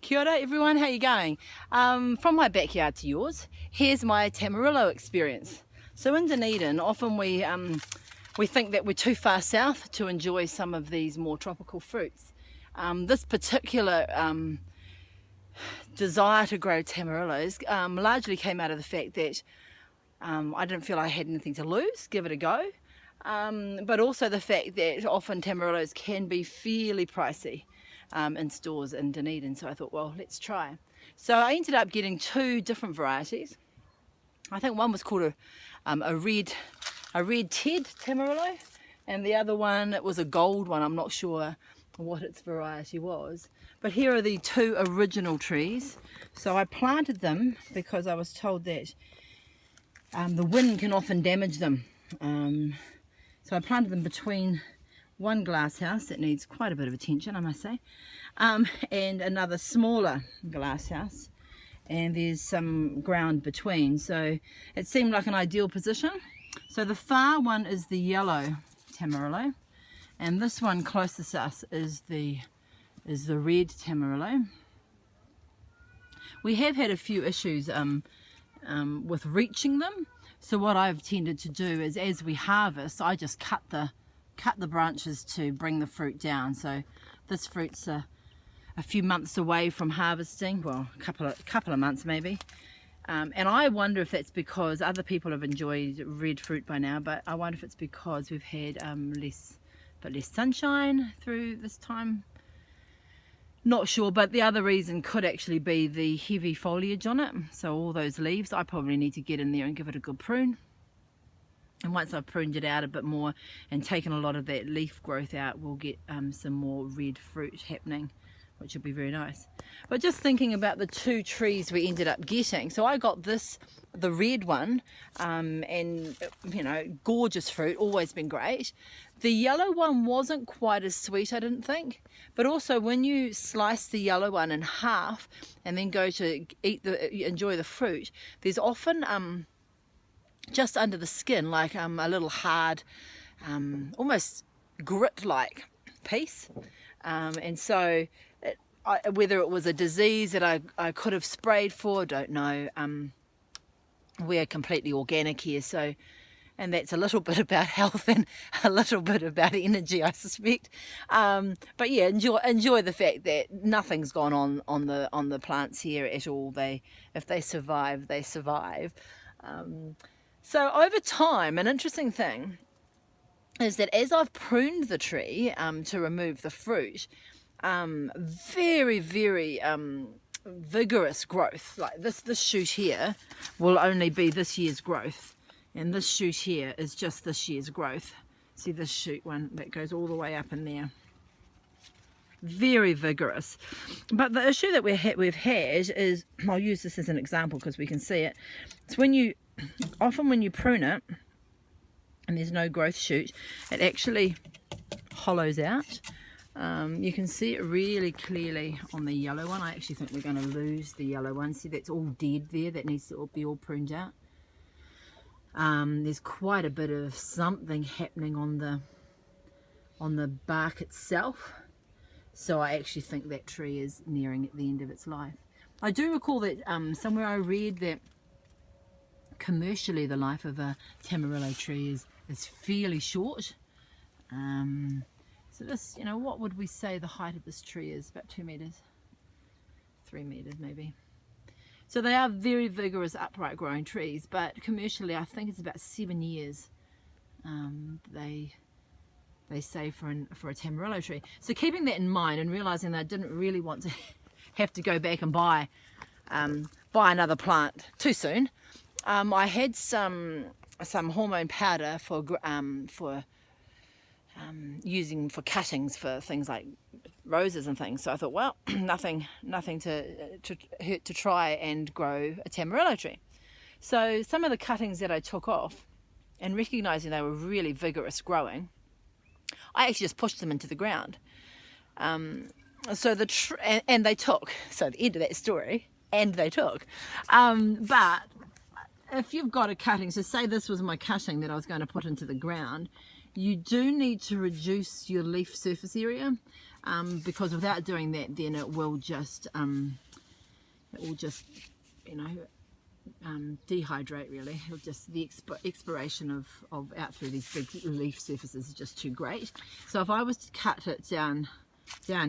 Kia ora everyone, how you going? From my backyard to yours, here's my Tamarillo experience. So in Dunedin, often we think that we're too far south to enjoy some of these more tropical fruits. This particular desire to grow Tamarillos largely came out of the fact that I didn't feel I had anything to lose, give it a go. But also the fact that often Tamarillos can be fairly pricey in stores in Dunedin, so I thought, well, let's try. So I ended up getting two different varieties. I think one was called a red Ted Tamarillo, and the other one, it was a gold one. I'm not sure what its variety was, but here are the two original trees. So I planted them because I was told that the wind can often damage them. So I planted them between one glass house that needs quite a bit of attention, I must say, and another smaller glass house, and there's some ground between, so it seemed like an ideal position. So the far one is the Yellow Tamarillo, and this one closest to us is the Red Tamarillo. We have had a few issues with reaching them, so what I've tended to do is, as we harvest, I just cut the branches to bring the fruit down. So this fruit's a few months away from harvesting, well, a couple of months maybe, and I wonder if that's because other people have enjoyed red fruit by now, but I wonder if it's because we've had less sunshine through this time. Not sure, but the other reason could actually be the heavy foliage on it. So all those leaves, I probably need to get in there and give it a good prune. And once I've pruned it out a bit more and taken a lot of that leaf growth out, we'll get some more red fruit happening, which will be very nice. But just thinking about the two trees we ended up getting, so I got the red one, and you know, gorgeous fruit, always been great. The yellow one wasn't quite as sweet, I didn't think, but also when you slice the yellow one in half and then go to enjoy the fruit, there's often just under the skin like a little hard, almost grit-like piece, and so whether it was a disease that I could have sprayed for, don't know. We're completely organic here, so, and that's a little bit about health and a little bit about energy, I suspect. But yeah, enjoy the fact that nothing's gone on the plants here at all. If they survive, they survive. So over time, an interesting thing is that as I've pruned the tree to remove the fruit, very vigorous growth, like this shoot here will only be this year's growth, and this shoot here is just this year's growth. See this shoot one that goes all the way up in there, very vigorous. But the issue that we've had is, I'll use this as an example because we can see it. It's often when you prune it and there's no growth shoot, it actually hollows out. You can see it really clearly on the yellow one. I actually think we're going to lose the yellow one. See, that's all dead there. That needs to be all pruned out. There's quite a bit of something happening on the bark itself. So I actually think that tree is nearing the end of its life. I do recall that somewhere I read that commercially the life of a Tamarillo tree is fairly short. So this, you know, what would we say the height of this tree is? About 2 meters, 3 meters maybe. So they are very vigorous, upright growing trees, but commercially I think it's about 7 years they say for a Tamarillo tree. So keeping that in mind and realizing that I didn't really want to have to go back and buy another plant too soon, I had some hormone powder for using for cuttings for things like roses and things. So I thought, well, nothing to hurt to try and grow a Tamarillo tree. So some of the cuttings that I took off, and recognizing they were really vigorous growing, I actually just pushed them into the ground. So and they took. So the end of that story, and they took. But if you've got a cutting, so say this was my cutting that I was going to put into the ground, you do need to reduce your leaf surface area. because without doing that, then it will just you know, dehydrate really. It'll just, the expiration of out through these big leaf surfaces is just too great. So if I was to cut it down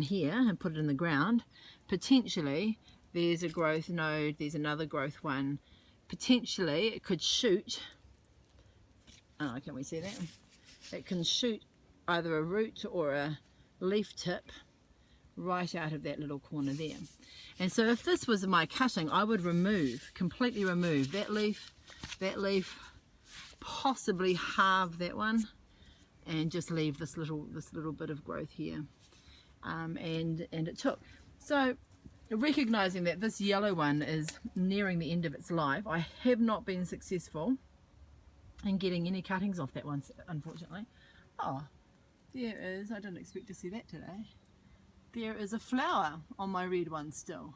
here and put it in the ground, potentially there's a growth node, there's another growth one, potentially it could shoot, can we see that? It can shoot either a root or a leaf tip right out of that little corner there. And so if this was my cutting, I would completely remove that leaf, possibly halve that one, and just leave this little bit of growth here. And it took. So recognizing that this yellow one is nearing the end of its life, I have not been successful in getting any cuttings off that one, unfortunately. Oh, there is, I didn't expect to see that today. There is a flower on my red one still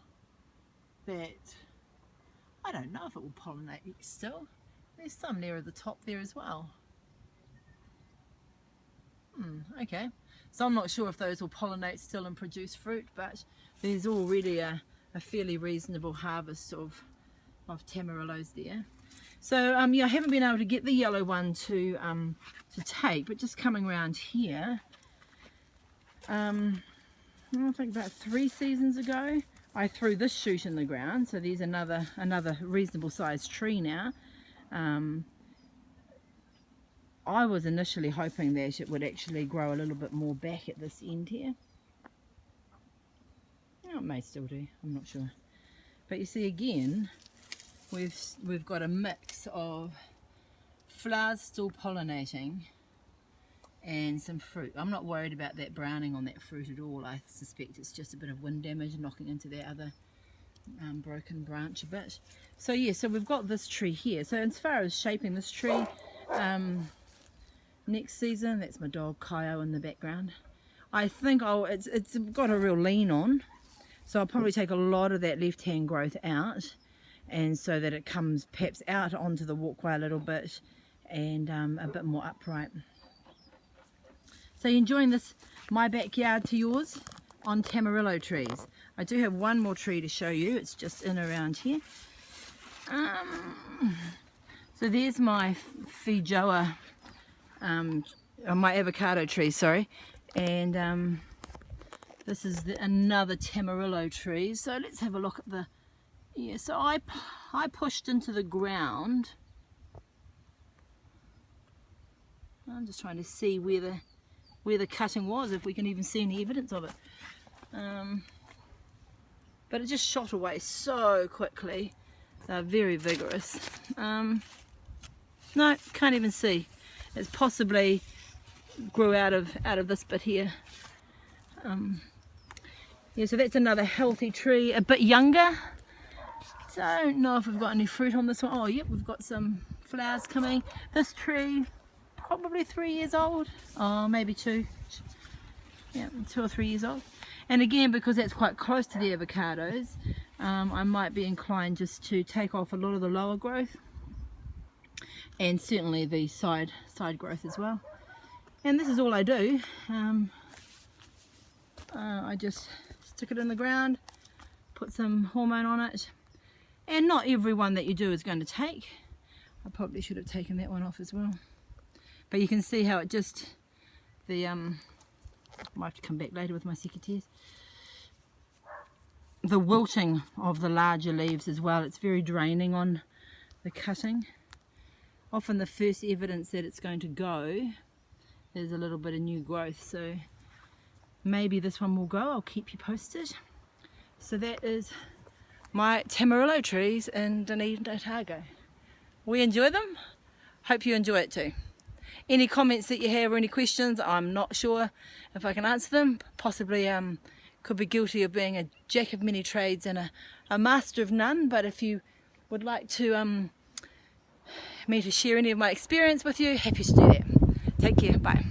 that I don't know if it will pollinate still. There's some near the top there as well. Okay, so I'm not sure if those will pollinate still and produce fruit, but there's already a fairly reasonable harvest of tamarillos there. So yeah, I haven't been able to get the yellow one to take, but just coming around here, I think about 3 seasons ago, I threw this shoot in the ground. So there's another reasonable sized tree now. I was initially hoping that it would actually grow a little bit more back at this end here. Oh, it may still do, I'm not sure. But you see again, we've got a mix of flowers still pollinating and some fruit. I'm not worried about that browning on that fruit at all. I suspect it's just a bit of wind damage knocking into that other broken branch a bit. So yeah, so we've got this tree here. So as far as shaping this tree, next season, that's my dog Kyo in the background, I think it's got a real lean on, so I'll probably take a lot of that left hand growth out, and so that it comes perhaps out onto the walkway a little bit and a bit more upright. So you're enjoying this, my backyard to yours, on Tamarillo trees. I do have one more tree to show you. It's just in around here. So there's my Feijoa, my avocado tree, sorry. And this is another Tamarillo tree. So let's have a look at the, yeah, so I pushed into the ground. I'm just trying to see where the cutting was, if we can even see any evidence of it. But it just shot away so quickly. They're very vigorous. No, can't even see. It's possibly grew out of this bit here. Yeah, so that's another healthy tree, a bit younger. Don't know if we've got any fruit on this one. Oh yep, we've got some flowers coming. This tree, probably 3 years old. Oh, maybe 2. Yeah, 2 or 3 years old. And again, because that's quite close to the avocados, I might be inclined just to take off a lot of the lower growth, and certainly the side growth as well. And this is all I do. I just stick it in the ground, put some hormone on it, and not every one that you do is going to take. I probably should have taken that one off as well. But you can see how it just, might have to come back later with my secateurs. The wilting of the larger leaves as well, it's very draining on the cutting. Often the first evidence that it's going to go, there's a little bit of new growth, so maybe this one will go. I'll keep you posted. So that is my Tamarillo trees in Dunedin, Otago. We enjoy them. Hope you enjoy it too. Any comments that you have or any questions, I'm not sure if I can answer them. Possibly could be guilty of being a jack of many trades and a master of none, but if you would like to me to share any of my experience with you, happy to do that. Take care, bye.